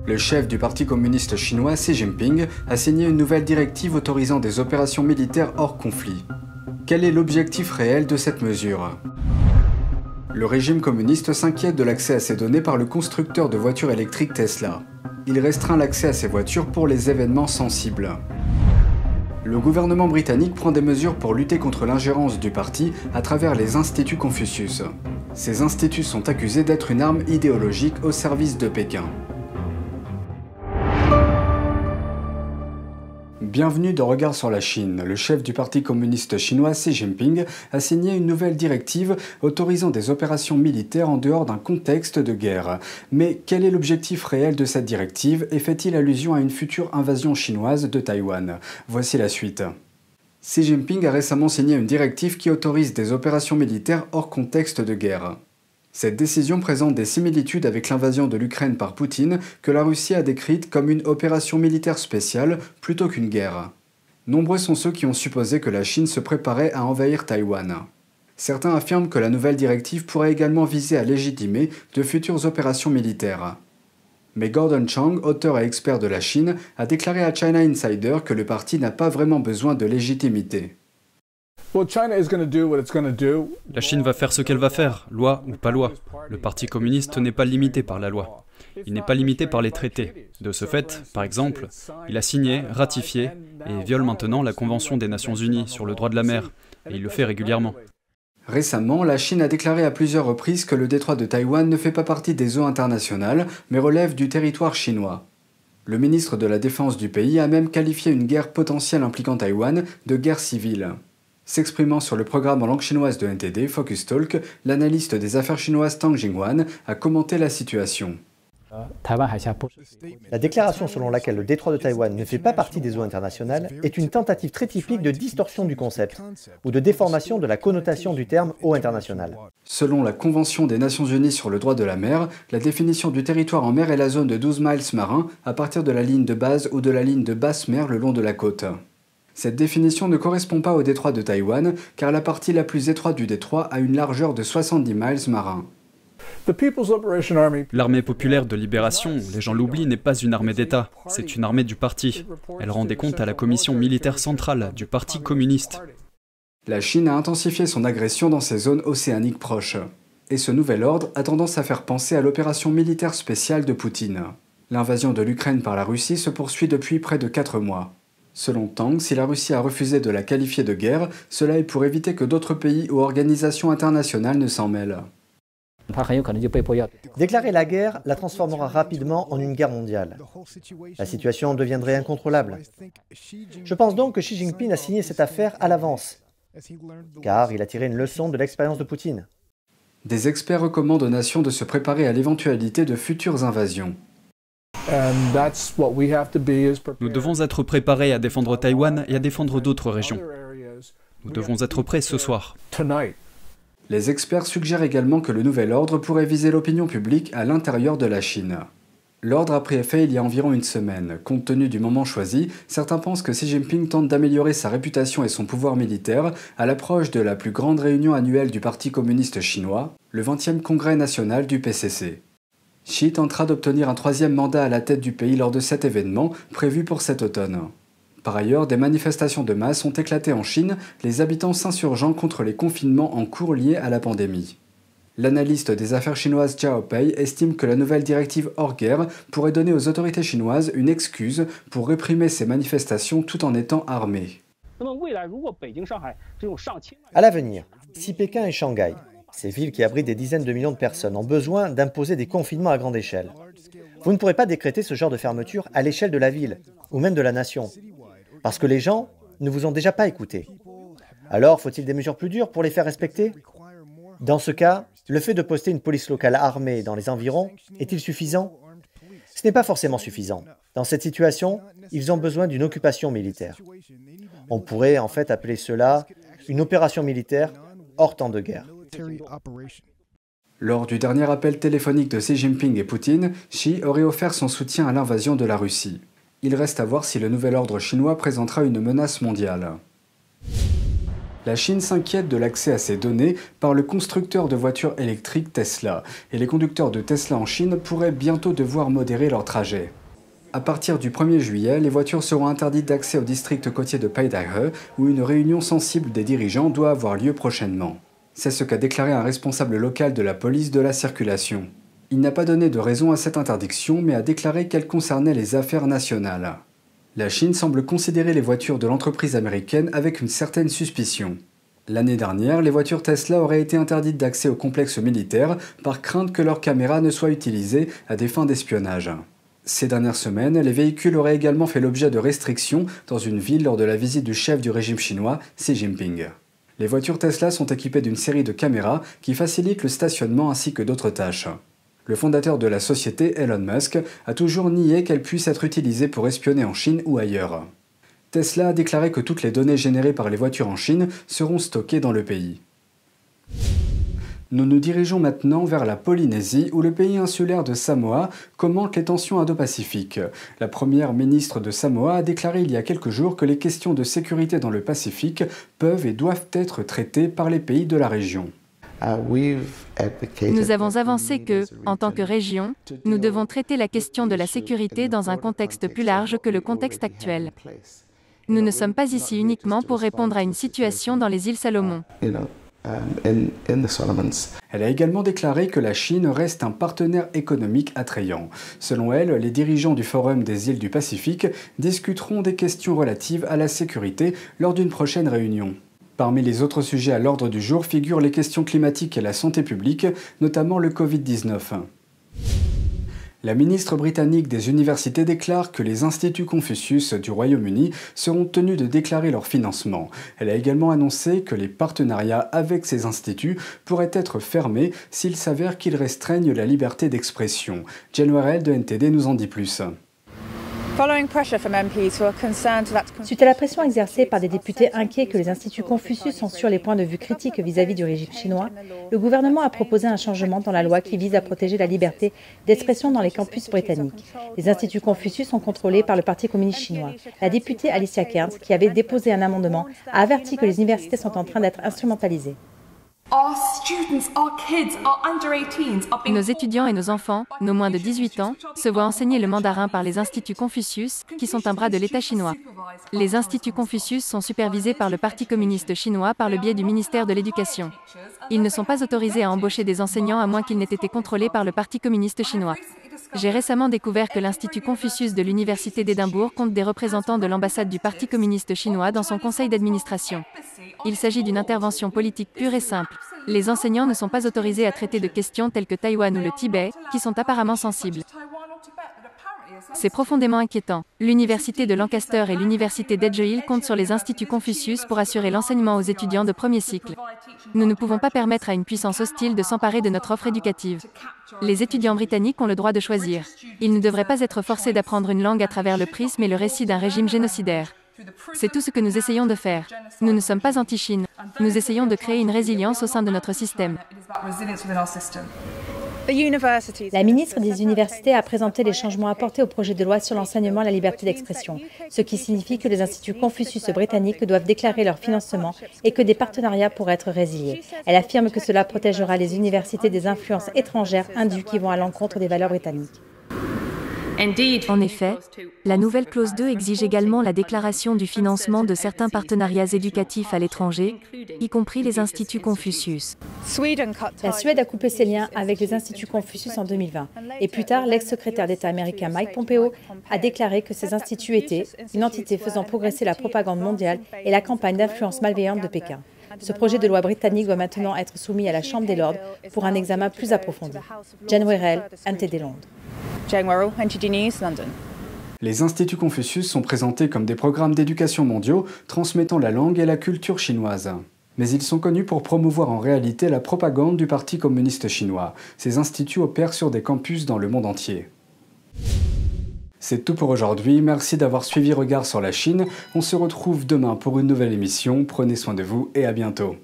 Le chef du Parti communiste chinois, Xi Jinping, a signé une nouvelle directive autorisant des opérations militaires hors conflit. Quel est l'objectif réel de cette mesure? Le régime communiste s'inquiète de l'accès à ces données par le constructeur de voitures électriques Tesla. Il restreint l'accès à ces voitures pour les événements sensibles. Le gouvernement britannique prend des mesures pour lutter contre l'ingérence du parti à travers les instituts Confucius. Ces instituts sont accusés d'être une arme idéologique au service de Pékin. Bienvenue dans Regard sur la Chine. Le chef du Parti communiste chinois, Xi Jinping, a signé une nouvelle directive autorisant des opérations militaires en dehors d'un contexte de guerre. Mais quel est l'objectif réel de cette directive et fait-il allusion à une future invasion chinoise de Taïwan? Voici la suite. Xi Jinping a récemment signé une directive qui autorise des opérations militaires hors contexte de guerre. Cette décision présente des similitudes avec l'invasion de l'Ukraine par Poutine, que la Russie a décrite comme une opération militaire spéciale plutôt qu'une guerre. Nombreux sont ceux qui ont supposé que la Chine se préparait à envahir Taïwan. Certains affirment que la nouvelle directive pourrait également viser à légitimer de futures opérations militaires. Mais Gordon Chang, auteur et expert de la Chine, a déclaré à China Insider que le parti n'a pas vraiment besoin de légitimité. La Chine va faire ce qu'elle va faire, loi ou pas loi. Le Parti communiste n'est pas limité par la loi. Il n'est pas limité par les traités. De ce fait, par exemple, il a signé, ratifié et viole maintenant la Convention des Nations Unies sur le droit de la mer, et il le fait régulièrement. Récemment, la Chine a déclaré à plusieurs reprises que le détroit de Taïwan ne fait pas partie des eaux internationales, mais relève du territoire chinois. Le ministre de la Défense du pays a même qualifié une guerre potentielle impliquant Taïwan de guerre civile. S'exprimant sur le programme en langue chinoise de NTD, Focus Talk, l'analyste des affaires chinoises Tang Jinghuan a commenté la situation. La déclaration selon laquelle le détroit de Taïwan ne fait pas partie des eaux internationales est une tentative très typique de distorsion du concept ou de déformation de la connotation du terme eau internationale. Selon la Convention des Nations Unies sur le droit de la mer, la définition du territoire en mer est la zone de 12 miles marins à partir de la ligne de base ou de la ligne de basse mer le long de la côte. Cette définition ne correspond pas au détroit de Taïwan, car la partie la plus étroite du détroit a une largeur de 70 miles marins. L'armée populaire de libération, les gens l'oublient, n'est pas une armée d'État, c'est une armée du parti. Elle rend des comptes à la commission militaire centrale du Parti communiste. La Chine a intensifié son agression dans ces zones océaniques proches. Et ce nouvel ordre a tendance à faire penser à l'opération militaire spéciale de Poutine. L'invasion de l'Ukraine par la Russie se poursuit depuis près de 4 mois. Selon Tang, si la Russie a refusé de la qualifier de guerre, cela est pour éviter que d'autres pays ou organisations internationales ne s'en mêlent. Déclarer la guerre la transformera rapidement en une guerre mondiale. La situation deviendrait incontrôlable. Je pense donc que Xi Jinping a signé cette affaire à l'avance, car il a tiré une leçon de l'expérience de Poutine. Des experts recommandent aux nations de se préparer à l'éventualité de futures invasions. Nous devons être préparés à défendre Taïwan et à défendre d'autres régions. Nous devons être prêts ce soir. Les experts suggèrent également que le nouvel ordre pourrait viser l'opinion publique à l'intérieur de la Chine. L'ordre a pris effet il y a environ une semaine. Compte tenu du moment choisi, certains pensent que Xi Jinping tente d'améliorer sa réputation et son pouvoir militaire à l'approche de la plus grande réunion annuelle du Parti communiste chinois, le 20e congrès national du PCC. Xi tentera d'obtenir un 3e mandat à la tête du pays lors de cet événement, prévu pour cet automne. Par ailleurs, des manifestations de masse ont éclaté en Chine, les habitants s'insurgeant contre les confinements en cours liés à la pandémie. L'analyste des affaires chinoises Zhao Pei estime que la nouvelle directive hors guerre pourrait donner aux autorités chinoises une excuse pour réprimer ces manifestations tout en étant armées. À l'avenir, si Pékin et Shanghai, ces villes qui abritent des dizaines de millions de personnes, ont besoin d'imposer des confinements à grande échelle, vous ne pourrez pas décréter ce genre de fermeture à l'échelle de la ville, ou même de la nation, parce que les gens ne vous ont déjà pas écouté. Alors, faut-il des mesures plus dures pour les faire respecter? Dans ce cas, le fait de poster une police locale armée dans les environs est-il suffisant? Ce n'est pas forcément suffisant. Dans cette situation, ils ont besoin d'une occupation militaire. On pourrait en fait appeler cela une opération militaire hors temps de guerre. Lors du dernier appel téléphonique de Xi Jinping et Poutine, Xi aurait offert son soutien à l'invasion de la Russie. Il reste à voir si le nouvel ordre chinois présentera une menace mondiale. La Chine s'inquiète de l'accès à ces données par le constructeur de voitures électriques Tesla, et les conducteurs de Tesla en Chine pourraient bientôt devoir modérer leur trajet. À partir du 1er juillet, les voitures seront interdites d'accès au district côtier de Peidahe, où une réunion sensible des dirigeants doit avoir lieu prochainement. C'est ce qu'a déclaré un responsable local de la police de la circulation. Il n'a pas donné de raison à cette interdiction, mais a déclaré qu'elle concernait les affaires nationales. La Chine semble considérer les voitures de l'entreprise américaine avec une certaine suspicion. L'année dernière, les voitures Tesla auraient été interdites d'accès au complexe militaire par crainte que leurs caméras ne soient utilisées à des fins d'espionnage. Ces dernières semaines, les véhicules auraient également fait l'objet de restrictions dans une ville lors de la visite du chef du régime chinois, Xi Jinping. Les voitures Tesla sont équipées d'une série de caméras qui facilitent le stationnement ainsi que d'autres tâches. Le fondateur de la société, Elon Musk, a toujours nié qu'elle puisse être utilisée pour espionner en Chine ou ailleurs. Tesla a déclaré que toutes les données générées par les voitures en Chine seront stockées dans le pays. Nous nous dirigeons maintenant vers la Polynésie, où le pays insulaire de Samoa commente les tensions indo-pacifiques. La première ministre de Samoa a déclaré il y a quelques jours que les questions de sécurité dans le Pacifique peuvent et doivent être traitées par les pays de la région. Nous avons avancé que, en tant que région, nous devons traiter la question de la sécurité dans un contexte plus large que le contexte actuel. Nous ne sommes pas ici uniquement pour répondre à une situation dans les îles Salomon. Elle a également déclaré que la Chine reste un partenaire économique attrayant. Selon elle, les dirigeants du Forum des îles du Pacifique discuteront des questions relatives à la sécurité lors d'une prochaine réunion. Parmi les autres sujets à l'ordre du jour figurent les questions climatiques et la santé publique, notamment le Covid-19. La ministre britannique des universités déclare que les instituts Confucius du Royaume-Uni seront tenus de déclarer leur financement. Elle a également annoncé que les partenariats avec ces instituts pourraient être fermés s'il s'avère qu'ils restreignent la liberté d'expression. Jen Warrell de NTD nous en dit plus. Suite à la pression exercée par des députés inquiets que les instituts Confucius censurent les points de vue critiques vis-à-vis du régime chinois, le gouvernement a proposé un changement dans la loi qui vise à protéger la liberté d'expression dans les campus britanniques. Les instituts Confucius sont contrôlés par le Parti communiste chinois. La députée Alicia Kearns, qui avait déposé un amendement, a averti que les universités sont en train d'être instrumentalisées. Nos étudiants et nos enfants, nos moins de 18 ans, se voient enseigner le mandarin par les instituts Confucius, qui sont un bras de l'État chinois. Les instituts Confucius sont supervisés par le Parti communiste chinois par le biais du ministère de l'Éducation. Ils ne sont pas autorisés à embaucher des enseignants à moins qu'ils n'aient été contrôlés par le Parti communiste chinois. J'ai récemment découvert que l'Institut Confucius de l'Université d'Édimbourg compte des représentants de l'ambassade du Parti communiste chinois dans son conseil d'administration. Il s'agit d'une intervention politique pure et simple. Les enseignants ne sont pas autorisés à traiter de questions telles que Taïwan ou le Tibet, qui sont apparemment sensibles. C'est profondément inquiétant. L'université de Lancaster et l'université d'Edgehill comptent sur les instituts Confucius pour assurer l'enseignement aux étudiants de premier cycle. Nous ne pouvons pas permettre à une puissance hostile de s'emparer de notre offre éducative. Les étudiants britanniques ont le droit de choisir. Ils ne devraient pas être forcés d'apprendre une langue à travers le prisme et le récit d'un régime génocidaire. C'est tout ce que nous essayons de faire. Nous ne sommes pas anti-Chine. Nous essayons de créer une résilience au sein de notre système. La ministre des Universités a présenté les changements apportés au projet de loi sur l'enseignement et la liberté d'expression, ce qui signifie que les instituts Confucius britanniques doivent déclarer leur financement et que des partenariats pourraient être résiliés. Elle affirme que cela protégera les universités des influences étrangères indues qui vont à l'encontre des valeurs britanniques. En effet, la nouvelle clause 2 exige également la déclaration du financement de certains partenariats éducatifs à l'étranger, y compris les instituts Confucius. La Suède a coupé ses liens avec les instituts Confucius en 2020. Et plus tard, l'ex-secrétaire d'État américain Mike Pompeo a déclaré que ces instituts étaient une entité faisant progresser la propagande mondiale et la campagne d'influence malveillante de Pékin. Ce projet de loi britannique doit maintenant être soumis à la Chambre des Lords pour un examen plus approfondi. Jen Warrell, NTD Londres. Les instituts Confucius sont présentés comme des programmes d'éducation mondiaux transmettant la langue et la culture chinoise. Mais ils sont connus pour promouvoir en réalité la propagande du Parti communiste chinois. Ces instituts opèrent sur des campus dans le monde entier. C'est tout pour aujourd'hui, merci d'avoir suivi Regard sur la Chine. On se retrouve demain pour une nouvelle émission, prenez soin de vous et à bientôt.